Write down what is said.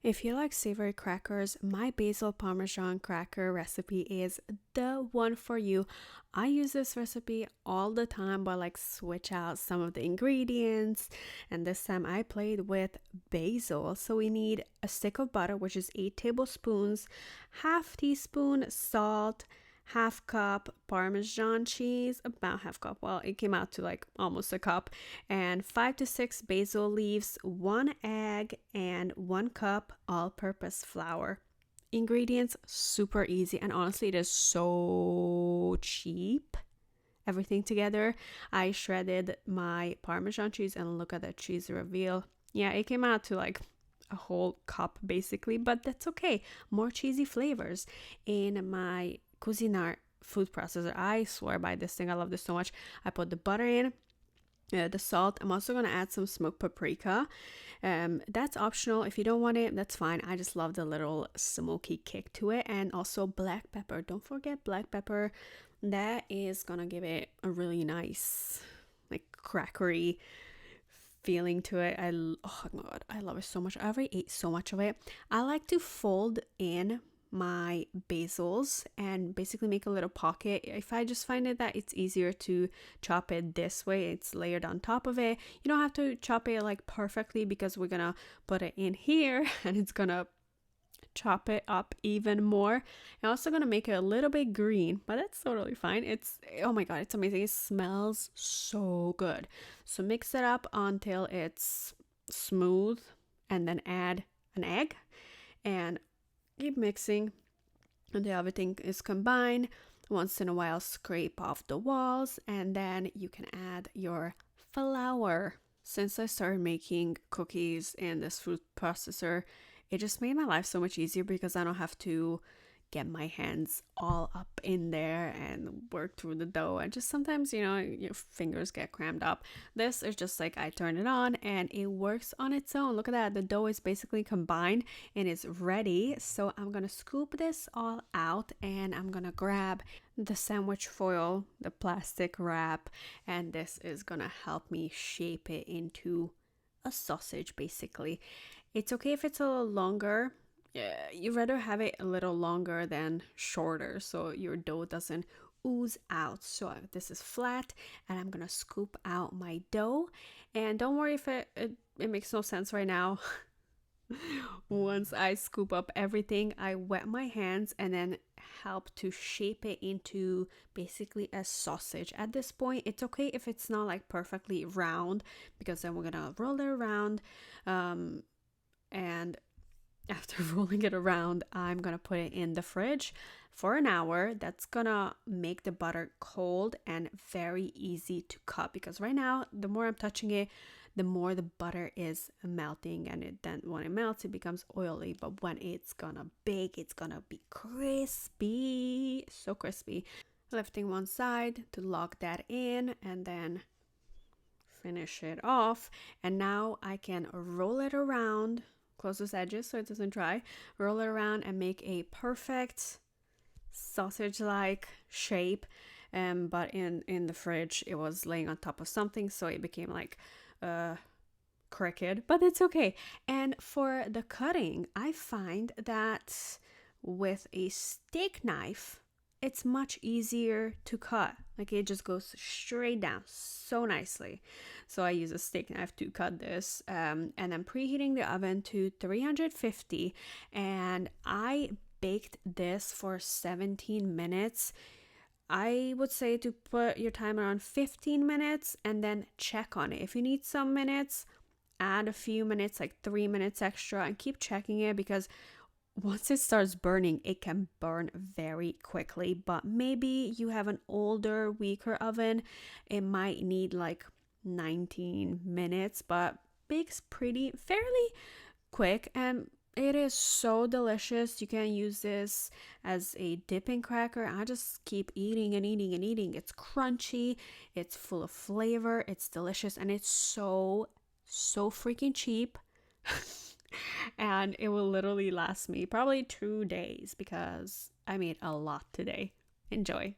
If you like savory crackers, my basil parmesan cracker recipe is the one for you. I use this recipe all the time, but like switch out some of the ingredients. And this time I played with basil. So we need a stick of butter, which is 8 tablespoons, half teaspoon salt, half cup Parmesan cheese, about half cup. Well, it came out to like almost a cup, and 5 to 6 basil leaves, 1 egg, and 1 cup all purpose flour. Ingredients super easy, and honestly, it is so cheap. Everything together. I shredded my Parmesan cheese, and look at that cheese reveal. Yeah, it came out to like a whole cup basically, but that's okay. More cheesy flavors in my Cuisinart food processor. I swear by this thing. I love this so much. I put the butter in, the salt. I'm also gonna add some smoked paprika. That's optional. If you don't want it, that's fine. I just love the little smoky kick to it, and also black pepper. Don't forget black pepper. That is gonna give it a really nice, like crackery feeling to it. Oh my god, I love it so much. I already ate so much of it. I like to fold in my basils and basically make a little pocket. If I just find it that it's easier to chop it this way, it's layered on top of it. You don't have to chop it like perfectly because we're gonna put it in here and it's gonna chop it up even more. I'm also gonna make it a little bit green, but that's totally fine. It's, oh my god, it's amazing. It smells so good. So mix it up until it's smooth, and then add an egg and keep mixing until everything is combined. Once in a while, scrape off the walls, and then you can add your flour. Since I started making cookies in this food processor, it just made my life so much easier because I don't have to get my hands all up in there and work through the dough. And just sometimes, your fingers get crammed up. This is just like I turn it on and it works on its own. Look at that. The dough is basically combined and it's ready. So I'm going to scoop this all out, and I'm going to grab the sandwich foil, the plastic wrap, and this is going to help me shape it into a sausage basically. It's okay if it's a little longer. You'd rather have it a little longer than shorter so your dough doesn't ooze out. So this is flat, and I'm gonna scoop out my dough. And don't worry if it makes no sense right now. Once I scoop up everything, I wet my hands and then help to shape it into basically a sausage. At this point, it's okay if it's not like perfectly round, because then we're gonna roll it around, and after rolling it around, I'm gonna put it in the fridge for an hour. That's gonna make the butter cold and very easy to cut, because right now, the more I'm touching it, the more the butter is melting, and then when it melts, it becomes oily. But when it's gonna bake, it's gonna be crispy, so crispy. Lifting one side to lock that in, and then finish it off. And now I can roll it around, close those edges so it doesn't dry, roll it around and make a perfect sausage like shape. But in the fridge it was laying on top of something, so it became like crooked, but it's okay. And for the cutting, I find that with a steak knife, it's much easier to cut. Like it just goes straight down so nicely. So I use a steak knife to cut this, and I'm preheating the oven to 350, and I baked this for 17 minutes. I would say to put your timer on 15 minutes and then check on it. If you need some minutes, add a few minutes, like 3 minutes extra, and keep checking it, because once it starts burning, it can burn very quickly. But maybe you have an older, weaker oven, it might need like 19 minutes, but bakes pretty fairly quick, and it is so delicious. You can use this as a dipping cracker. I just keep eating and eating and eating. It's crunchy, it's full of flavor, it's delicious, and it's so freaking cheap. And it will literally last me probably 2 days because I made a lot today. Enjoy.